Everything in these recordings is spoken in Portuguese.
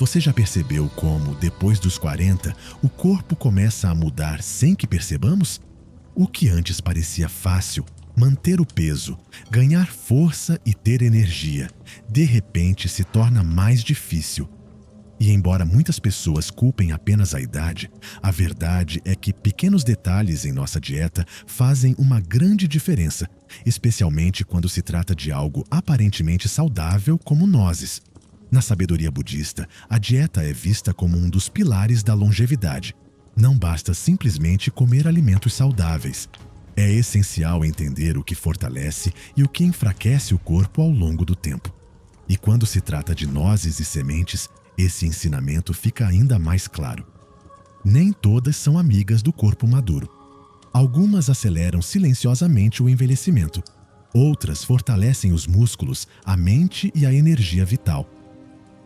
Você já percebeu como, depois dos 40, o corpo começa a mudar sem que percebamos? O que antes parecia fácil, manter o peso, ganhar força e ter energia, de repente se torna mais difícil. E embora muitas pessoas culpem apenas a idade, a verdade é que pequenos detalhes em nossa dieta fazem uma grande diferença, especialmente quando se trata de algo aparentemente saudável como nozes. Na sabedoria budista, a dieta é vista como um dos pilares da longevidade. Não basta simplesmente comer alimentos saudáveis. É essencial entender o que fortalece e o que enfraquece o corpo ao longo do tempo. E quando se trata de nozes e sementes, esse ensinamento fica ainda mais claro. Nem todas são amigas do corpo maduro. Algumas aceleram silenciosamente o envelhecimento. Outras fortalecem os músculos, a mente e a energia vital.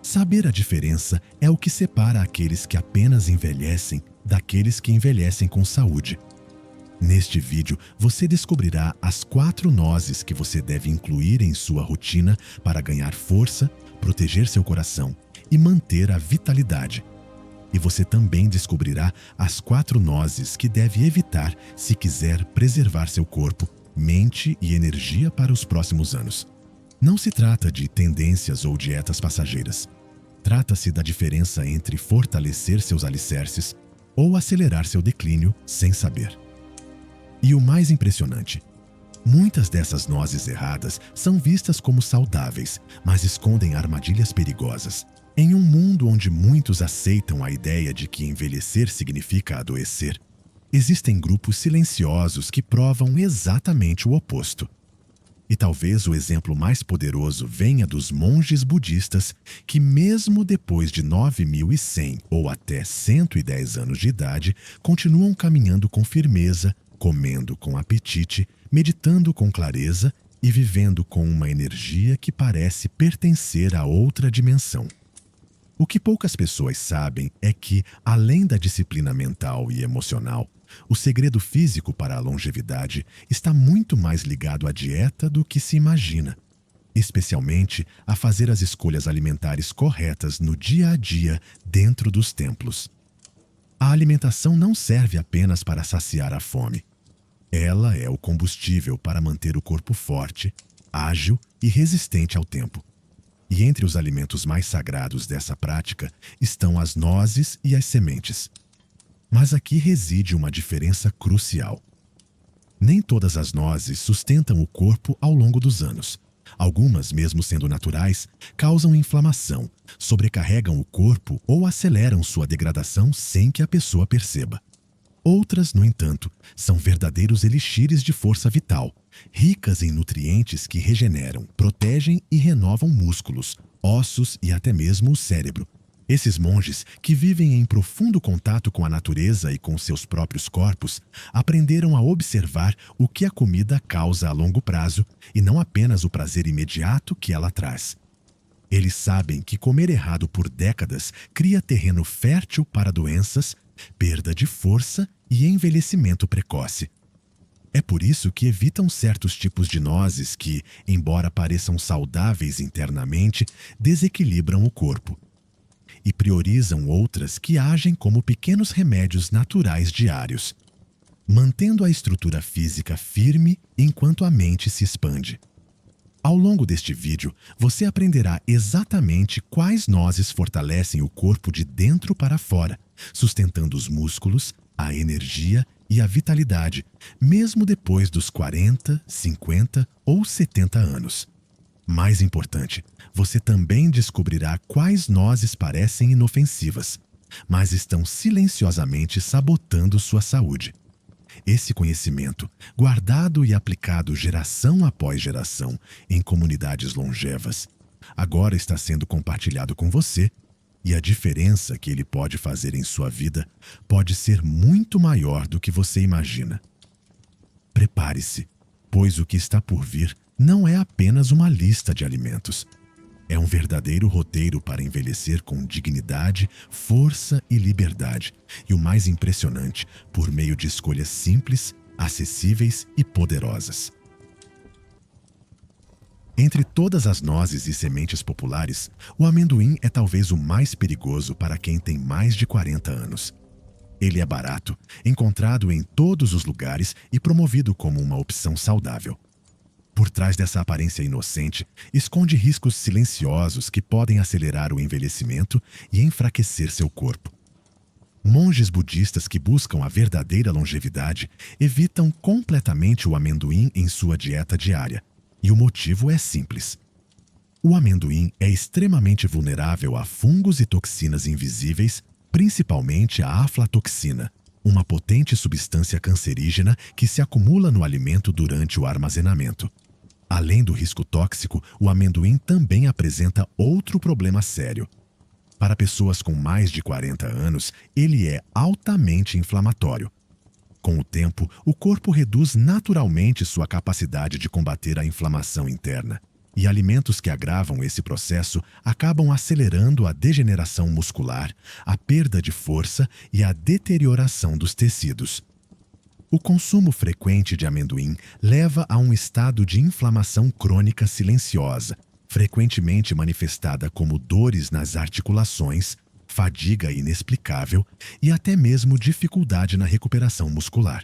Saber a diferença é o que separa aqueles que apenas envelhecem daqueles que envelhecem com saúde. Neste vídeo, você descobrirá as 4 nozes que você deve incluir em sua rotina para ganhar força, proteger seu coração e manter a vitalidade. E você também descobrirá as 4 nozes que deve evitar se quiser preservar seu corpo, mente e energia para os próximos anos. Não se trata de tendências ou dietas passageiras. Trata-se da diferença entre fortalecer seus alicerces ou acelerar seu declínio sem saber. E o mais impressionante, muitas dessas nozes erradas são vistas como saudáveis, mas escondem armadilhas perigosas. Em um mundo onde muitos aceitam a ideia de que envelhecer significa adoecer, existem grupos silenciosos que provam exatamente o oposto. E talvez o exemplo mais poderoso venha dos monges budistas que, mesmo depois de 9.100 ou até 110 anos de idade, continuam caminhando com firmeza, comendo com apetite, meditando com clareza e vivendo com uma energia que parece pertencer a outra dimensão. O que poucas pessoas sabem é que, além da disciplina mental e emocional, o segredo físico para a longevidade está muito mais ligado à dieta do que se imagina, especialmente a fazer as escolhas alimentares corretas no dia a dia dentro dos templos. A alimentação não serve apenas para saciar a fome. Ela é o combustível para manter o corpo forte, ágil e resistente ao tempo. E entre os alimentos mais sagrados dessa prática estão as nozes e as sementes. Mas aqui reside uma diferença crucial. Nem todas as nozes sustentam o corpo ao longo dos anos. Algumas, mesmo sendo naturais, causam inflamação, sobrecarregam o corpo ou aceleram sua degradação sem que a pessoa perceba. Outras, no entanto, são verdadeiros elixires de força vital, ricas em nutrientes que regeneram, protegem e renovam músculos, ossos e até mesmo o cérebro. Esses monges, que vivem em profundo contato com a natureza e com seus próprios corpos, aprenderam a observar o que a comida causa a longo prazo e não apenas o prazer imediato que ela traz. Eles sabem que comer errado por décadas cria terreno fértil para doenças, perda de força e envelhecimento precoce. É por isso que evitam certos tipos de nozes que, embora pareçam saudáveis internamente, desequilibram o corpo. E priorizam outras que agem como pequenos remédios naturais diários, mantendo a estrutura física firme enquanto a mente se expande. Ao longo deste vídeo, você aprenderá exatamente quais nozes fortalecem o corpo de dentro para fora, sustentando os músculos, a energia e a vitalidade, mesmo depois dos 40, 50 ou 70 anos. Mais importante, você também descobrirá quais nozes parecem inofensivas, mas estão silenciosamente sabotando sua saúde. Esse conhecimento, guardado e aplicado geração após geração em comunidades longevas, agora está sendo compartilhado com você, e a diferença que ele pode fazer em sua vida pode ser muito maior do que você imagina. Prepare-se, pois o que está por vir não é apenas uma lista de alimentos. É um verdadeiro roteiro para envelhecer com dignidade, força e liberdade. E o mais impressionante, por meio de escolhas simples, acessíveis e poderosas. Entre todas as nozes e sementes populares, o amendoim é talvez o mais perigoso para quem tem mais de 40 anos. Ele é barato, encontrado em todos os lugares e promovido como uma opção saudável. Por trás dessa aparência inocente, esconde riscos silenciosos que podem acelerar o envelhecimento e enfraquecer seu corpo. Monges budistas que buscam a verdadeira longevidade evitam completamente o amendoim em sua dieta diária, e o motivo é simples. O amendoim é extremamente vulnerável a fungos e toxinas invisíveis, principalmente a aflatoxina, uma potente substância cancerígena que se acumula no alimento durante o armazenamento. Além do risco tóxico, o amendoim também apresenta outro problema sério. Para pessoas com mais de 40 anos, ele é altamente inflamatório. Com o tempo, o corpo reduz naturalmente sua capacidade de combater a inflamação interna. E alimentos que agravam esse processo acabam acelerando a degeneração muscular, a perda de força e a deterioração dos tecidos. O consumo frequente de amendoim leva a um estado de inflamação crônica silenciosa, frequentemente manifestada como dores nas articulações, fadiga inexplicável e até mesmo dificuldade na recuperação muscular.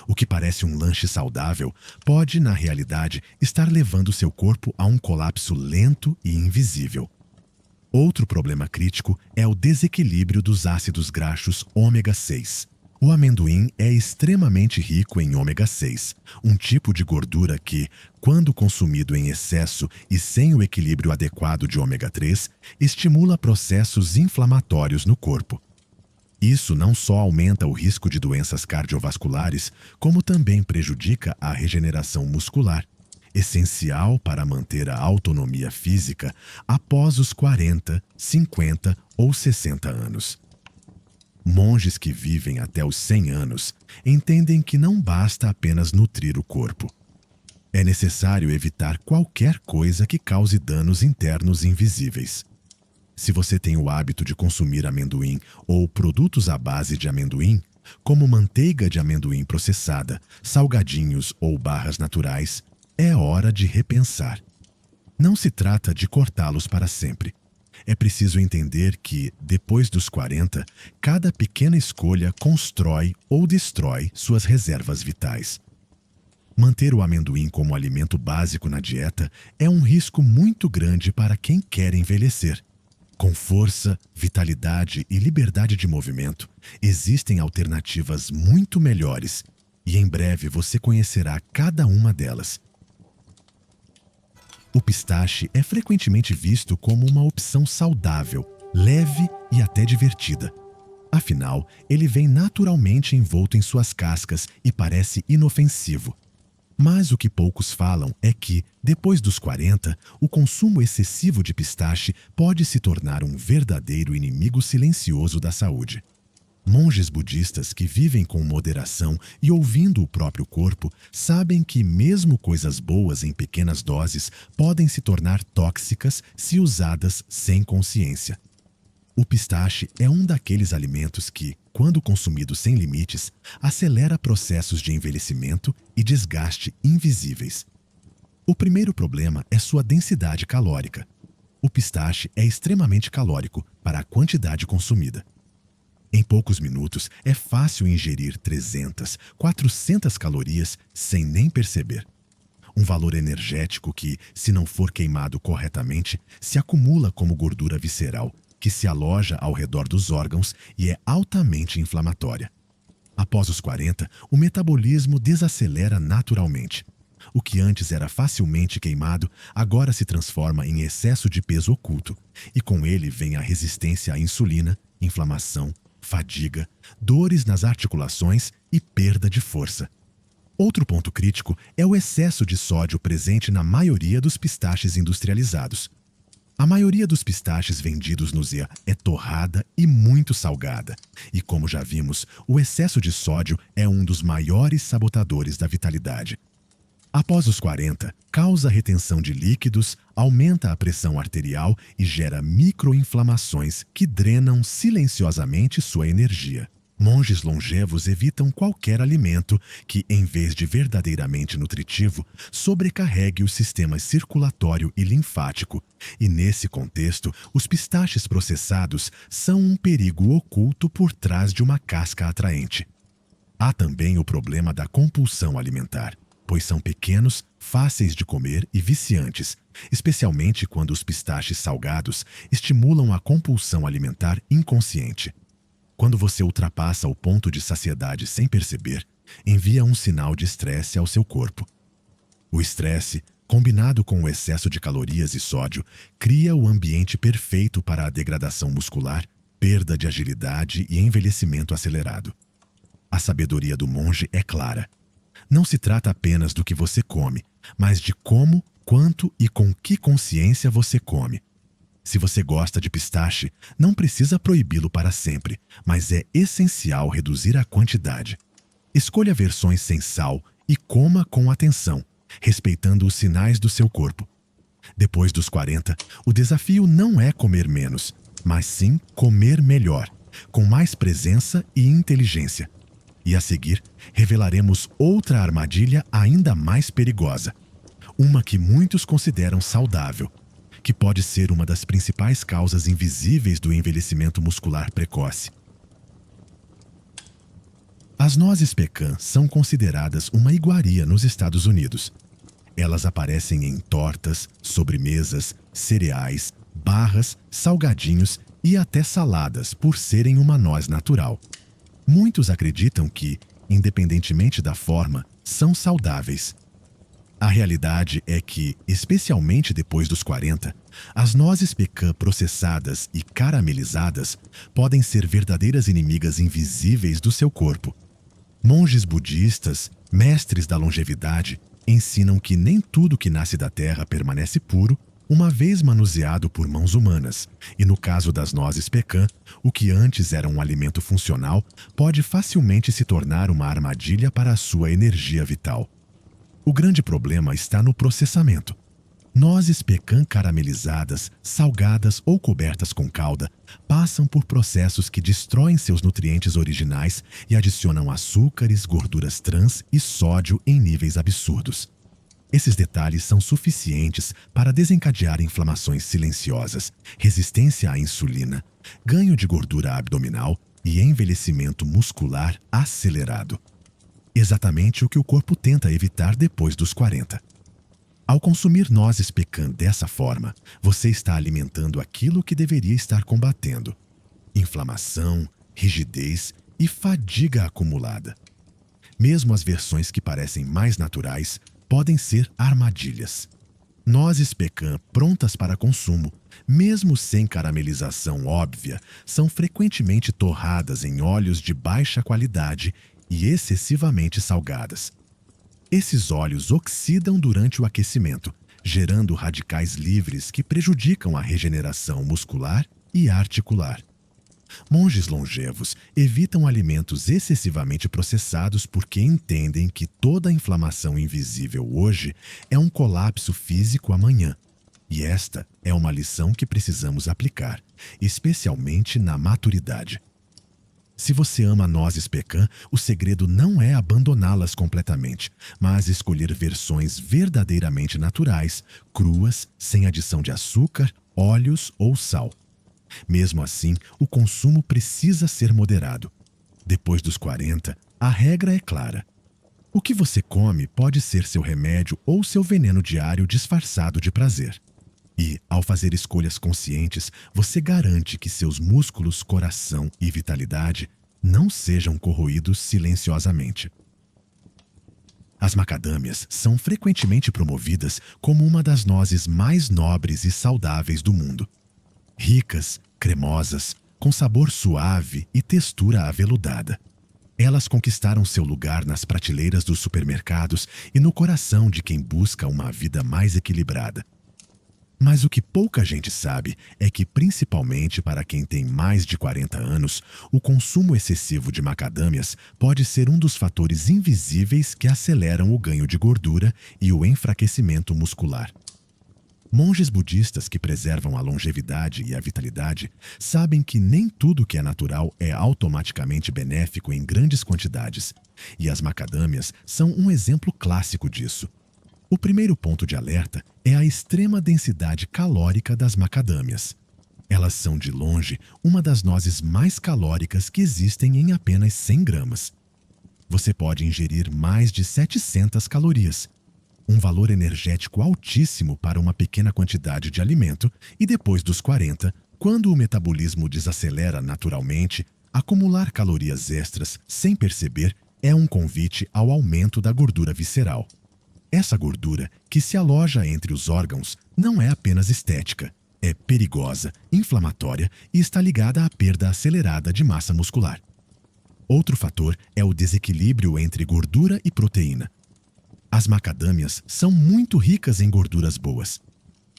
O que parece um lanche saudável pode, na realidade, estar levando seu corpo a um colapso lento e invisível. Outro problema crítico é o desequilíbrio dos ácidos graxos ômega 6. O amendoim é extremamente rico em ômega 6, um tipo de gordura que, quando consumido em excesso e sem o equilíbrio adequado de ômega 3, estimula processos inflamatórios no corpo. Isso não só aumenta o risco de doenças cardiovasculares, como também prejudica a regeneração muscular, essencial para manter a autonomia física após os 40, 50 ou 60 anos. Monges que vivem até os 100 anos entendem que não basta apenas nutrir o corpo. É necessário evitar qualquer coisa que cause danos internos invisíveis. Se você tem o hábito de consumir amendoim ou produtos à base de amendoim, como manteiga de amendoim processada, salgadinhos ou barras naturais, é hora de repensar. Não se trata de cortá-los para sempre. É preciso entender que, depois dos 40, cada pequena escolha constrói ou destrói suas reservas vitais. Manter o amendoim como alimento básico na dieta é um risco muito grande para quem quer envelhecer. Com força, vitalidade e liberdade de movimento, existem alternativas muito melhores e em breve você conhecerá cada uma delas. O pistache é frequentemente visto como uma opção saudável, leve e até divertida. Afinal, ele vem naturalmente envolto em suas cascas e parece inofensivo. Mas o que poucos falam é que, depois dos 40, o consumo excessivo de pistache pode se tornar um verdadeiro inimigo silencioso da saúde. Monges budistas que vivem com moderação e ouvindo o próprio corpo sabem que mesmo coisas boas em pequenas doses podem se tornar tóxicas se usadas sem consciência. O pistache é um daqueles alimentos que, quando consumido sem limites, acelera processos de envelhecimento e desgaste invisíveis. O primeiro problema é sua densidade calórica. O pistache é extremamente calórico para a quantidade consumida. Em poucos minutos, é fácil ingerir 300, 400 calorias sem nem perceber. Um valor energético que, se não for queimado corretamente, se acumula como gordura visceral, que se aloja ao redor dos órgãos e é altamente inflamatória. Após os 40, o metabolismo desacelera naturalmente. O que antes era facilmente queimado, agora se transforma em excesso de peso oculto, e com ele vem a resistência à insulina, inflamação, fadiga, dores nas articulações e perda de força. Outro ponto crítico é o excesso de sódio presente na maioria dos pistaches industrializados. A maioria dos pistaches vendidos no Zea é torrada e muito salgada. E como já vimos, o excesso de sódio é um dos maiores sabotadores da vitalidade. Após os 40, causa retenção de líquidos, aumenta a pressão arterial e gera microinflamações que drenam silenciosamente sua energia. Monges longevos evitam qualquer alimento que, em vez de verdadeiramente nutritivo, sobrecarregue o sistema circulatório e linfático. E nesse contexto, os pistaches processados são um perigo oculto por trás de uma casca atraente. Há também o problema da compulsão alimentar, pois são pequenos, fáceis de comer e viciantes, especialmente quando os pistaches salgados estimulam a compulsão alimentar inconsciente. Quando você ultrapassa o ponto de saciedade sem perceber, envia um sinal de estresse ao seu corpo. O estresse, combinado com o excesso de calorias e sódio, cria o ambiente perfeito para a degradação muscular, perda de agilidade e envelhecimento acelerado. A sabedoria do monge é clara. Não se trata apenas do que você come, mas de como, quanto e com que consciência você come. Se você gosta de pistache, não precisa proibi-lo para sempre, mas é essencial reduzir a quantidade. Escolha versões sem sal e coma com atenção, respeitando os sinais do seu corpo. Depois dos 40, o desafio não é comer menos, mas sim comer melhor, com mais presença e inteligência. E a seguir, revelaremos outra armadilha ainda mais perigosa. Uma que muitos consideram saudável, que pode ser uma das principais causas invisíveis do envelhecimento muscular precoce. As nozes pecan são consideradas uma iguaria nos Estados Unidos. Elas aparecem em tortas, sobremesas, cereais, barras, salgadinhos e até saladas por serem uma noz natural. Muitos acreditam que, independentemente da forma, são saudáveis. A realidade é que, especialmente depois dos 40, as nozes pecan processadas e caramelizadas podem ser verdadeiras inimigas invisíveis do seu corpo. Monges budistas, mestres da longevidade, ensinam que nem tudo que nasce da terra permanece puro, uma vez manuseado por mãos humanas, e no caso das nozes pecan, o que antes era um alimento funcional pode facilmente se tornar uma armadilha para a sua energia vital. O grande problema está no processamento. Nozes pecan caramelizadas, salgadas ou cobertas com calda passam por processos que destroem seus nutrientes originais e adicionam açúcares, gorduras trans e sódio em níveis absurdos. Esses detalhes são suficientes para desencadear inflamações silenciosas, resistência à insulina, ganho de gordura abdominal e envelhecimento muscular acelerado. Exatamente o que o corpo tenta evitar depois dos 40. Ao consumir nozes pecan dessa forma, você está alimentando aquilo que deveria estar combatendo: inflamação, rigidez e fadiga acumulada. Mesmo as versões que parecem mais naturais podem ser armadilhas. Nozes pecan prontas para consumo, mesmo sem caramelização óbvia, são frequentemente torradas em óleos de baixa qualidade e excessivamente salgadas. Esses óleos oxidam durante o aquecimento, gerando radicais livres que prejudicam a regeneração muscular e articular. Monges longevos evitam alimentos excessivamente processados porque entendem que toda inflamação invisível hoje é um colapso físico amanhã. E esta é uma lição que precisamos aplicar, especialmente na maturidade. Se você ama nozes pecan, o segredo não é abandoná-las completamente, mas escolher versões verdadeiramente naturais, cruas, sem adição de açúcar, óleos ou sal. Mesmo assim, o consumo precisa ser moderado. Depois dos 40, a regra é clara. O que você come pode ser seu remédio ou seu veneno diário disfarçado de prazer. E, ao fazer escolhas conscientes, você garante que seus músculos, coração e vitalidade não sejam corroídos silenciosamente. As macadâmias são frequentemente promovidas como uma das nozes mais nobres e saudáveis do mundo. Ricas, cremosas, com sabor suave e textura aveludada. Elas conquistaram seu lugar nas prateleiras dos supermercados e no coração de quem busca uma vida mais equilibrada. Mas o que pouca gente sabe é que, principalmente para quem tem mais de 40 anos, o consumo excessivo de macadâmias pode ser um dos fatores invisíveis que aceleram o ganho de gordura e o enfraquecimento muscular. Monges budistas que preservam a longevidade e a vitalidade sabem que nem tudo que é natural é automaticamente benéfico em grandes quantidades, e as macadâmias são um exemplo clássico disso. O primeiro ponto de alerta é a extrema densidade calórica das macadâmias. Elas são, de longe, uma das nozes mais calóricas que existem em apenas 100 gramas. Você pode ingerir mais de 700 calorias, um valor energético altíssimo para uma pequena quantidade de alimento, e depois dos 40, quando o metabolismo desacelera naturalmente, acumular calorias extras sem perceber é um convite ao aumento da gordura visceral. Essa gordura, que se aloja entre os órgãos, não é apenas estética, é perigosa, inflamatória e está ligada à perda acelerada de massa muscular. Outro fator é o desequilíbrio entre gordura e proteína. As macadâmias são muito ricas em gorduras boas.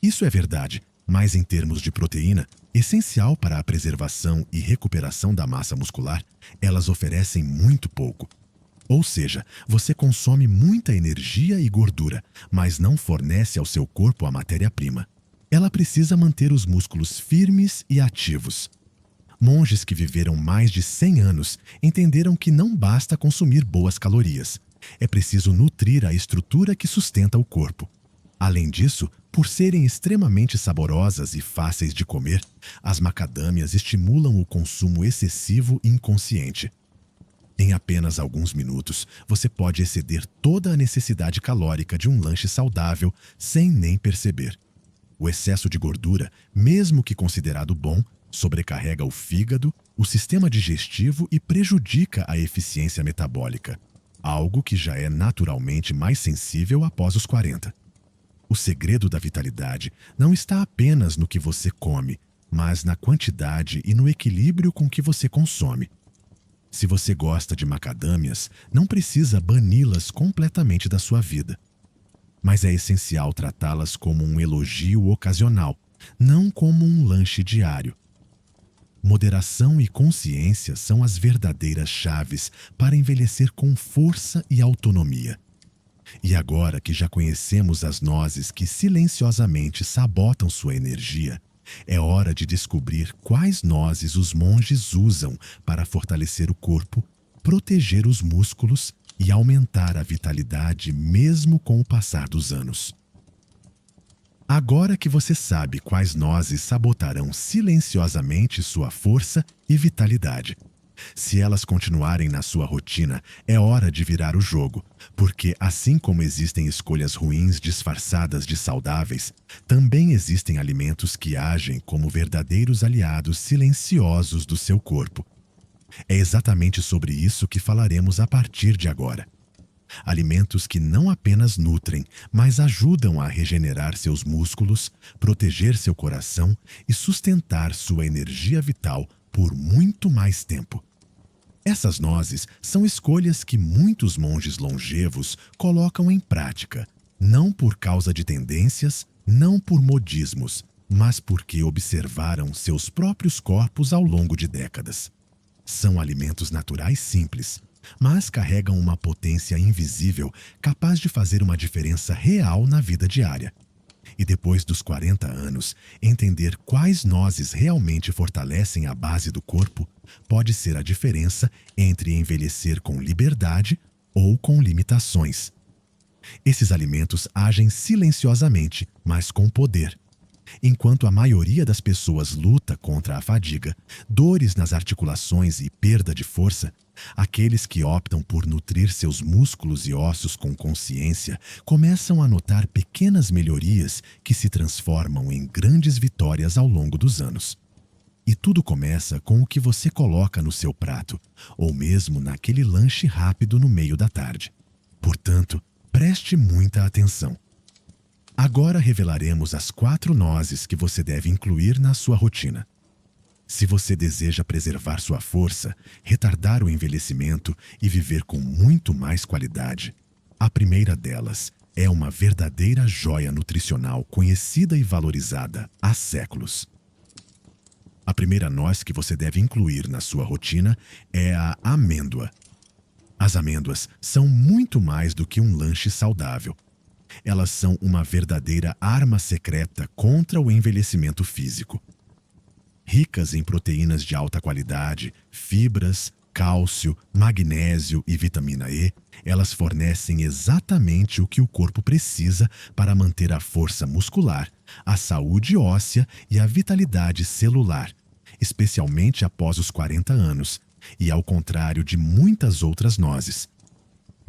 Isso é verdade, mas em termos de proteína, essencial para a preservação e recuperação da massa muscular, elas oferecem muito pouco. Ou seja, você consome muita energia e gordura, mas não fornece ao seu corpo a matéria-prima. Ela precisa manter os músculos firmes e ativos. Monges que viveram mais de 100 anos entenderam que não basta consumir boas calorias. É preciso nutrir a estrutura que sustenta o corpo. Além disso, por serem extremamente saborosas e fáceis de comer, as macadâmias estimulam o consumo excessivo e inconsciente. Em apenas alguns minutos, você pode exceder toda a necessidade calórica de um lanche saudável sem nem perceber. O excesso de gordura, mesmo que considerado bom, sobrecarrega o fígado, o sistema digestivo e prejudica a eficiência metabólica, algo que já é naturalmente mais sensível após os 40. O segredo da vitalidade não está apenas no que você come, mas na quantidade e no equilíbrio com que você consome. Se você gosta de macadâmias, não precisa bani-las completamente da sua vida. Mas é essencial tratá-las como um elogio ocasional, não como um lanche diário. Moderação e consciência são as verdadeiras chaves para envelhecer com força e autonomia. E agora que já conhecemos as nozes que silenciosamente sabotam sua energia, é hora de descobrir quais nozes os monges usam para fortalecer o corpo, proteger os músculos e aumentar a vitalidade mesmo com o passar dos anos. Agora que você sabe quais nozes sabotarão silenciosamente sua força e vitalidade, se elas continuarem na sua rotina, é hora de virar o jogo, porque assim como existem escolhas ruins disfarçadas de saudáveis, também existem alimentos que agem como verdadeiros aliados silenciosos do seu corpo. É exatamente sobre isso que falaremos a partir de agora. Alimentos que não apenas nutrem, mas ajudam a regenerar seus músculos, proteger seu coração e sustentar sua energia vital por muito mais tempo. Essas nozes são escolhas que muitos monges longevos colocam em prática, não por causa de tendências, não por modismos, mas porque observaram seus próprios corpos ao longo de décadas. São alimentos naturais simples, mas carregam uma potência invisível capaz de fazer uma diferença real na vida diária. E depois dos 40 anos, entender quais nozes realmente fortalecem a base do corpo pode ser a diferença entre envelhecer com liberdade ou com limitações. Esses alimentos agem silenciosamente, mas com poder. Enquanto a maioria das pessoas luta contra a fadiga, dores nas articulações e perda de força, aqueles que optam por nutrir seus músculos e ossos com consciência começam a notar pequenas melhorias que se transformam em grandes vitórias ao longo dos anos. E tudo começa com o que você coloca no seu prato, ou mesmo naquele lanche rápido no meio da tarde. Portanto, preste muita atenção. Agora revelaremos as 4 nozes que você deve incluir na sua rotina. Se você deseja preservar sua força, retardar o envelhecimento e viver com muito mais qualidade, a primeira delas é uma verdadeira joia nutricional conhecida e valorizada há séculos. A primeira noz que você deve incluir na sua rotina é a amêndoa. As amêndoas são muito mais do que um lanche saudável. Elas são uma verdadeira arma secreta contra o envelhecimento físico. Ricas em proteínas de alta qualidade, fibras, cálcio, magnésio e vitamina E, elas fornecem exatamente o que o corpo precisa para manter a força muscular, a saúde óssea e a vitalidade celular, especialmente após os 40 anos, e ao contrário de muitas outras nozes.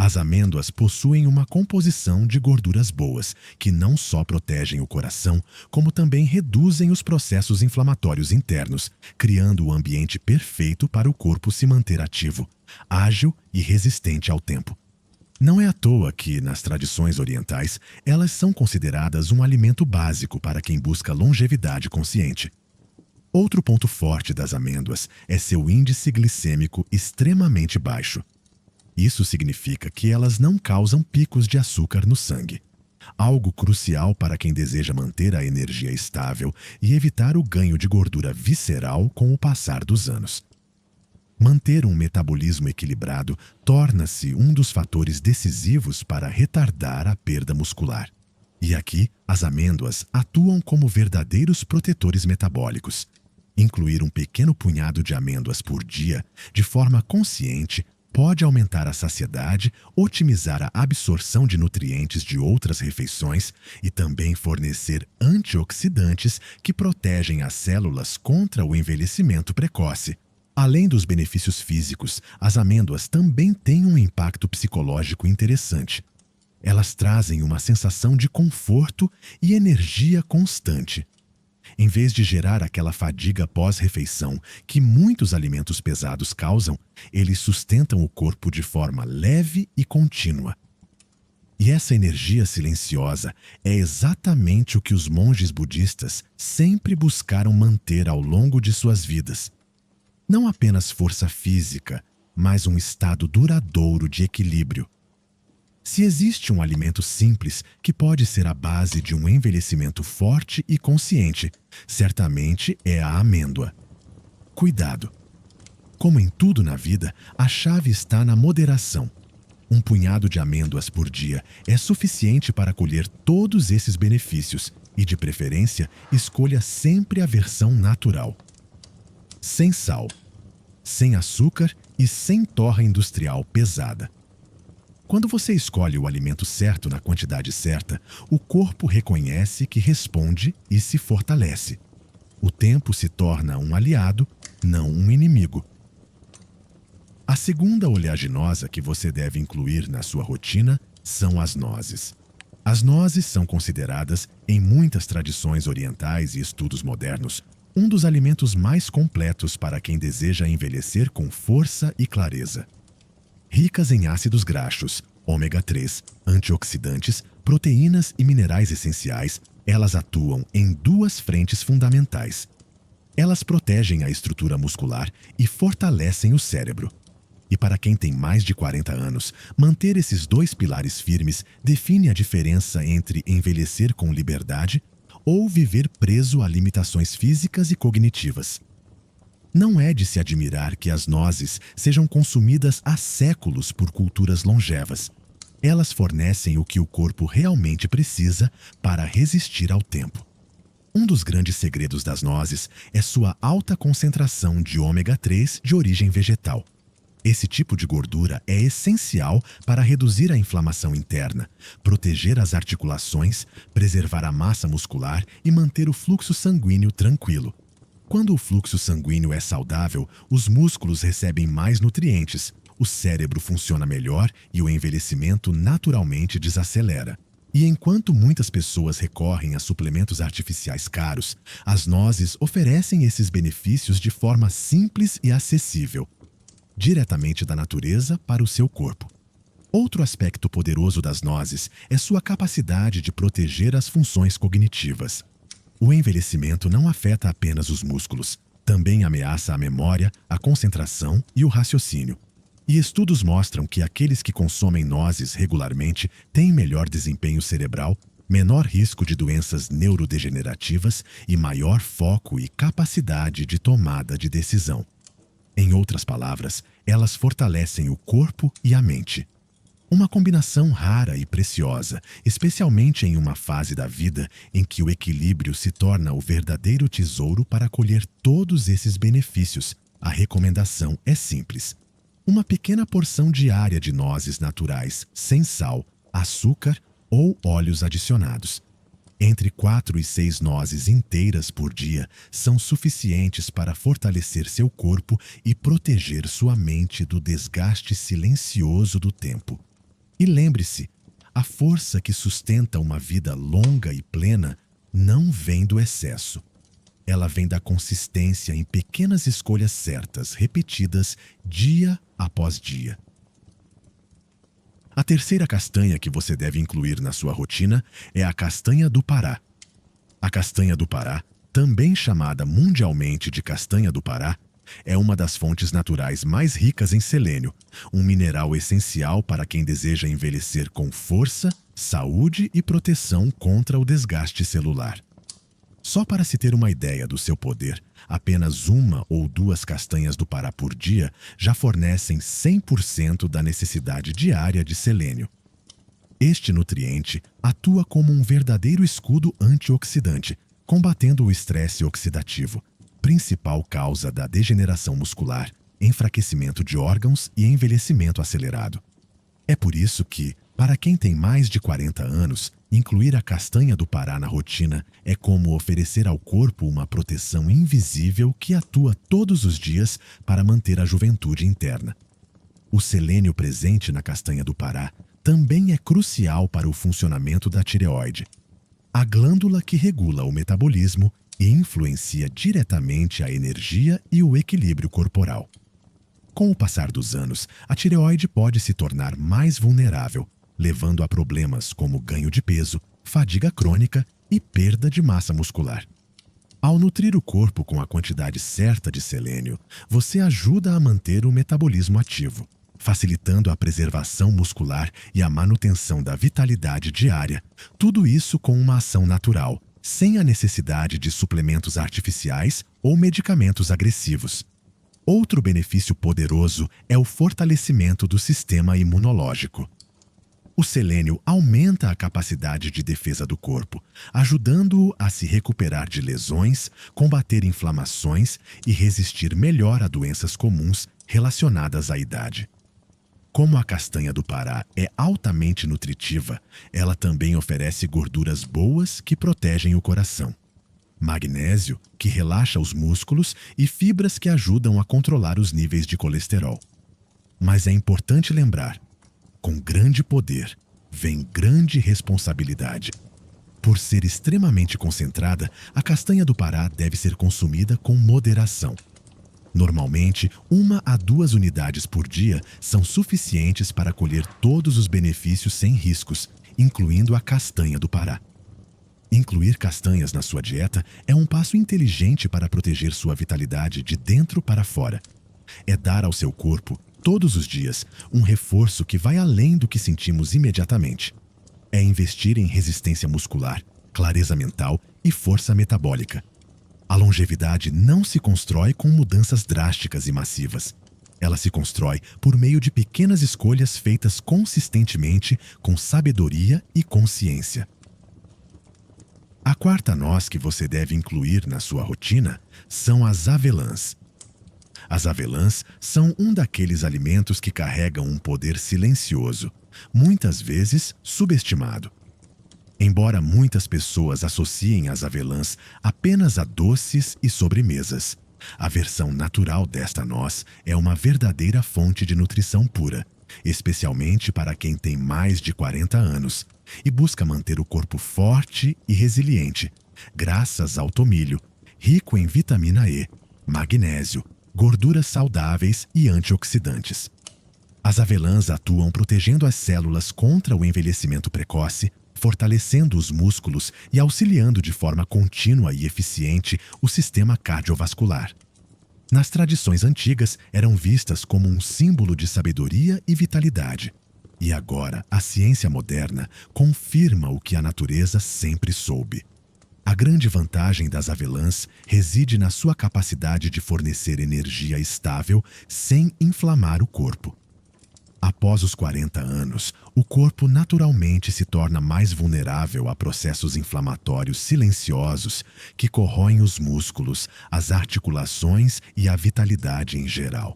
As amêndoas possuem uma composição de gorduras boas, que não só protegem o coração, como também reduzem os processos inflamatórios internos, criando o ambiente perfeito para o corpo se manter ativo, ágil e resistente ao tempo. Não é à toa que, nas tradições orientais, elas são consideradas um alimento básico para quem busca longevidade consciente. Outro ponto forte das amêndoas é seu índice glicêmico extremamente baixo. Isso significa que elas não causam picos de açúcar no sangue, algo crucial para quem deseja manter a energia estável e evitar o ganho de gordura visceral com o passar dos anos. Manter um metabolismo equilibrado torna-se um dos fatores decisivos para retardar a perda muscular. E aqui, as amêndoas atuam como verdadeiros protetores metabólicos. Incluir um pequeno punhado de amêndoas por dia, de forma consciente, pode aumentar a saciedade, otimizar a absorção de nutrientes de outras refeições e também fornecer antioxidantes que protegem as células contra o envelhecimento precoce. Além dos benefícios físicos, as amêndoas também têm um impacto psicológico interessante. Elas trazem uma sensação de conforto e energia constante. Em vez de gerar aquela fadiga pós-refeição que muitos alimentos pesados causam, eles sustentam o corpo de forma leve e contínua. E essa energia silenciosa é exatamente o que os monges budistas sempre buscaram manter ao longo de suas vidas. Não apenas força física, mas um estado duradouro de equilíbrio. Se existe um alimento simples que pode ser a base de um envelhecimento forte e consciente, certamente é a amêndoa. Cuidado! Como em tudo na vida, a chave está na moderação. Um punhado de amêndoas por dia é suficiente para colher todos esses benefícios e, de preferência, escolha sempre a versão natural. Sem sal, sem açúcar e sem torra industrial pesada. Quando você escolhe o alimento certo na quantidade certa, o corpo reconhece que responde e se fortalece. O tempo se torna um aliado, não um inimigo. A segunda oleaginosa que você deve incluir na sua rotina são as nozes. As nozes são consideradas, em muitas tradições orientais e estudos modernos, um dos alimentos mais completos para quem deseja envelhecer com força e clareza. Ricas em ácidos graxos, ômega 3, antioxidantes, proteínas e minerais essenciais, elas atuam em duas frentes fundamentais. Elas protegem a estrutura muscular e fortalecem o cérebro. E para quem tem mais de 40 anos, manter esses dois pilares firmes define a diferença entre envelhecer com liberdade ou viver preso a limitações físicas e cognitivas. Não é de se admirar que as nozes sejam consumidas há séculos por culturas longevas. Elas fornecem o que o corpo realmente precisa para resistir ao tempo. Um dos grandes segredos das nozes é sua alta concentração de ômega 3 de origem vegetal. Esse tipo de gordura é essencial para reduzir a inflamação interna, proteger as articulações, preservar a massa muscular e manter o fluxo sanguíneo tranquilo. Quando o fluxo sanguíneo é saudável, os músculos recebem mais nutrientes, o cérebro funciona melhor e o envelhecimento naturalmente desacelera. E enquanto muitas pessoas recorrem a suplementos artificiais caros, as nozes oferecem esses benefícios de forma simples e acessível, diretamente da natureza para o seu corpo. Outro aspecto poderoso das nozes é sua capacidade de proteger as funções cognitivas. O envelhecimento não afeta apenas os músculos, também ameaça a memória, a concentração e o raciocínio. E estudos mostram que aqueles que consomem nozes regularmente têm melhor desempenho cerebral, menor risco de doenças neurodegenerativas e maior foco e capacidade de tomada de decisão. Em outras palavras, elas fortalecem o corpo e a mente. Uma combinação rara e preciosa, especialmente em uma fase da vida em que o equilíbrio se torna o verdadeiro tesouro para colher todos esses benefícios. A recomendação é simples: uma pequena porção diária de nozes naturais, sem sal, açúcar ou óleos adicionados. Entre 4 e 6 nozes inteiras por dia são suficientes para fortalecer seu corpo e proteger sua mente do desgaste silencioso do tempo. E lembre-se, a força que sustenta uma vida longa e plena não vem do excesso. Ela vem da consistência em pequenas escolhas certas, repetidas dia após dia. A terceira castanha que você deve incluir na sua rotina é a castanha do Pará. A castanha do Pará, também chamada mundialmente de castanha do Pará, é uma das fontes naturais mais ricas em selênio, um mineral essencial para quem deseja envelhecer com força, saúde e proteção contra o desgaste celular. Só para se ter uma ideia do seu poder, apenas 1 ou 2 castanhas do Pará por dia já fornecem 100% da necessidade diária de selênio. Este nutriente atua como um verdadeiro escudo antioxidante, combatendo o estresse oxidativo, principal causa da degeneração muscular, enfraquecimento de órgãos e envelhecimento acelerado. É por isso que, para quem tem mais de 40 anos, incluir a castanha do Pará na rotina é como oferecer ao corpo uma proteção invisível que atua todos os dias para manter a juventude interna. O selênio presente na castanha do Pará também é crucial para o funcionamento da tireoide, a glândula que regula o metabolismo e influencia diretamente a energia e o equilíbrio corporal. Com o passar dos anos, a tireoide pode se tornar mais vulnerável, levando a problemas como ganho de peso, fadiga crônica e perda de massa muscular. Ao nutrir o corpo com a quantidade certa de selênio, você ajuda a manter o metabolismo ativo, facilitando a preservação muscular e a manutenção da vitalidade diária, tudo isso com uma ação natural, sem a necessidade de suplementos artificiais ou medicamentos agressivos. Outro benefício poderoso é o fortalecimento do sistema imunológico. O selênio aumenta a capacidade de defesa do corpo, ajudando-o a se recuperar de lesões, combater inflamações e resistir melhor a doenças comuns relacionadas à idade. Como a castanha do Pará é altamente nutritiva, ela também oferece gorduras boas que protegem o coração, magnésio, que relaxa os músculos, e fibras que ajudam a controlar os níveis de colesterol. Mas é importante lembrar: com grande poder vem grande responsabilidade. Por ser extremamente concentrada, a castanha do Pará deve ser consumida com moderação. Normalmente, 1 a 2 unidades por dia são suficientes para colher todos os benefícios sem riscos, incluindo a castanha do Pará. Incluir castanhas na sua dieta é um passo inteligente para proteger sua vitalidade de dentro para fora. É dar ao seu corpo, todos os dias, um reforço que vai além do que sentimos imediatamente. É investir em resistência muscular, clareza mental e força metabólica. A longevidade não se constrói com mudanças drásticas e massivas. Ela se constrói por meio de pequenas escolhas feitas consistentemente, com sabedoria e consciência. A quarta noz que você deve incluir na sua rotina são as avelãs. As avelãs são um daqueles alimentos que carregam um poder silencioso, muitas vezes subestimado. Embora muitas pessoas associem as avelãs apenas a doces e sobremesas, a versão natural desta noz é uma verdadeira fonte de nutrição pura, especialmente para quem tem mais de 40 anos e busca manter o corpo forte e resiliente, graças ao tomilho, rico em vitamina E, magnésio, gorduras saudáveis e antioxidantes. As avelãs atuam protegendo as células contra o envelhecimento precoce, fortalecendo os músculos e auxiliando de forma contínua e eficiente o sistema cardiovascular. Nas tradições antigas, eram vistas como um símbolo de sabedoria e vitalidade. E agora, a ciência moderna confirma o que a natureza sempre soube. A grande vantagem das avelãs reside na sua capacidade de fornecer energia estável sem inflamar o corpo. Após os 40 anos, o corpo naturalmente se torna mais vulnerável a processos inflamatórios silenciosos que corroem os músculos, as articulações e a vitalidade em geral.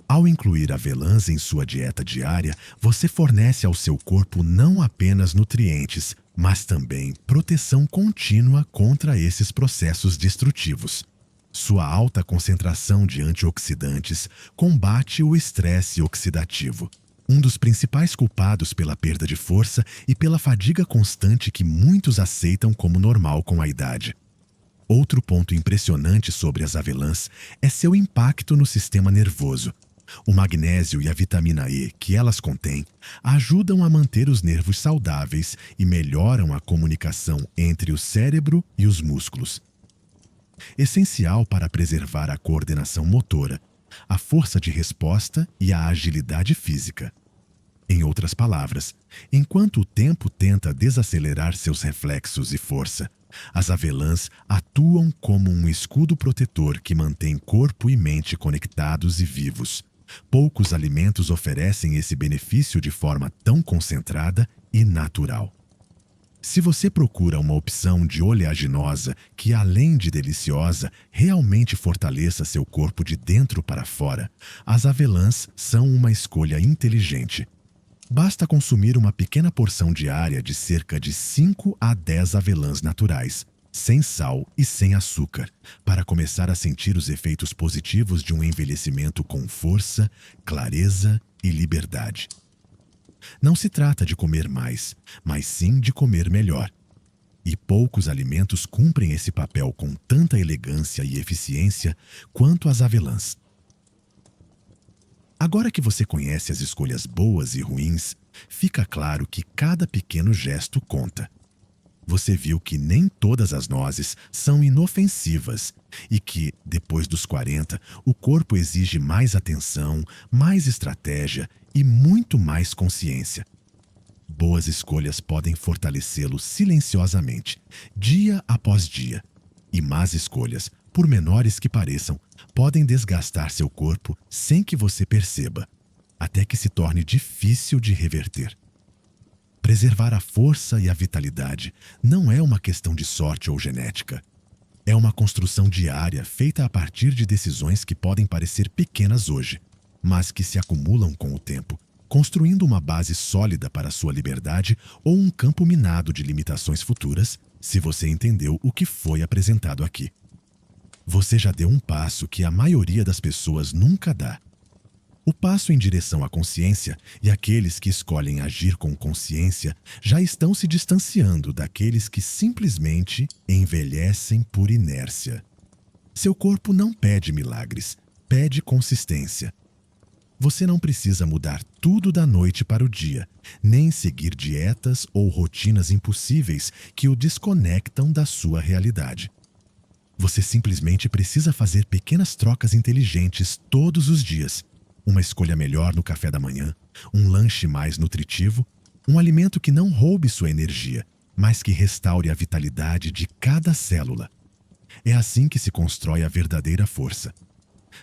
Ao incluir avelãs em sua dieta diária, você fornece ao seu corpo não apenas nutrientes, mas também proteção contínua contra esses processos destrutivos. Sua alta concentração de antioxidantes combate o estresse oxidativo, um dos principais culpados pela perda de força e pela fadiga constante que muitos aceitam como normal com a idade. Outro ponto impressionante sobre as avelãs é seu impacto no sistema nervoso. O magnésio e a vitamina E que elas contêm ajudam a manter os nervos saudáveis e melhoram a comunicação entre o cérebro e os músculos. Essencial para preservar a coordenação motora, a força de resposta e a agilidade física. Em outras palavras, enquanto o tempo tenta desacelerar seus reflexos e força, as avelãs atuam como um escudo protetor que mantém corpo e mente conectados e vivos. Poucos alimentos oferecem esse benefício de forma tão concentrada e natural. Se você procura uma opção de oleaginosa que, além de deliciosa, realmente fortaleça seu corpo de dentro para fora, as avelãs são uma escolha inteligente. Basta consumir uma pequena porção diária de cerca de 5 a 10 avelãs naturais, sem sal e sem açúcar, para começar a sentir os efeitos positivos de um envelhecimento com força, clareza e liberdade. Não se trata de comer mais, mas sim de comer melhor. E poucos alimentos cumprem esse papel com tanta elegância e eficiência quanto as avelãs. Agora que você conhece as escolhas boas e ruins, fica claro que cada pequeno gesto conta. Você viu que nem todas as nozes são inofensivas e que, depois dos 40, o corpo exige mais atenção, mais estratégia e muito mais consciência. Boas escolhas podem fortalecê-lo silenciosamente, dia após dia. E más escolhas, por menores que pareçam, podem desgastar seu corpo sem que você perceba, até que se torne difícil de reverter. Preservar a força e a vitalidade não é uma questão de sorte ou genética. É uma construção diária feita a partir de decisões que podem parecer pequenas hoje, mas que se acumulam com o tempo, construindo uma base sólida para sua liberdade ou um campo minado de limitações futuras, se você entendeu o que foi apresentado aqui. Você já deu um passo que a maioria das pessoas nunca dá. O passo em direção à consciência, e aqueles que escolhem agir com consciência já estão se distanciando daqueles que simplesmente envelhecem por inércia. Seu corpo não pede milagres, pede consistência. Você não precisa mudar tudo da noite para o dia, nem seguir dietas ou rotinas impossíveis que o desconectam da sua realidade. Você simplesmente precisa fazer pequenas trocas inteligentes todos os dias. Uma escolha melhor no café da manhã, um lanche mais nutritivo, um alimento que não roube sua energia, mas que restaure a vitalidade de cada célula. É assim que se constrói a verdadeira força.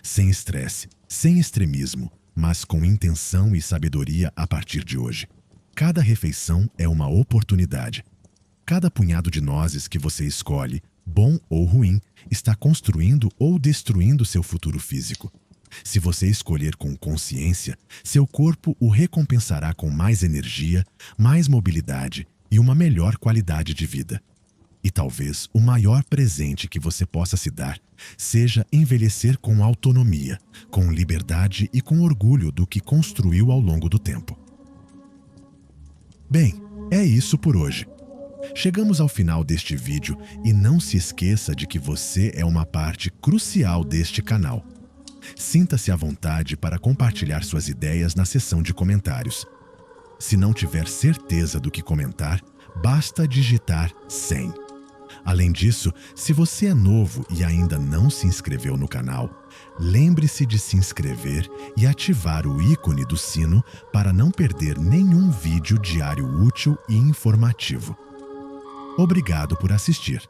Sem estresse, sem extremismo, mas com intenção e sabedoria a partir de hoje. Cada refeição é uma oportunidade. Cada punhado de nozes que você escolhe, bom ou ruim, está construindo ou destruindo seu futuro físico. Se você escolher com consciência, seu corpo o recompensará com mais energia, mais mobilidade e uma melhor qualidade de vida. E talvez o maior presente que você possa se dar seja envelhecer com autonomia, com liberdade e com orgulho do que construiu ao longo do tempo. Bem, é isso por hoje. Chegamos ao final deste vídeo e não se esqueça de que você é uma parte crucial deste canal. Sinta-se à vontade para compartilhar suas ideias na seção de comentários. Se não tiver certeza do que comentar, basta digitar 100. Além disso, se você é novo e ainda não se inscreveu no canal, lembre-se de se inscrever e ativar o ícone do sino para não perder nenhum vídeo diário útil e informativo. Obrigado por assistir.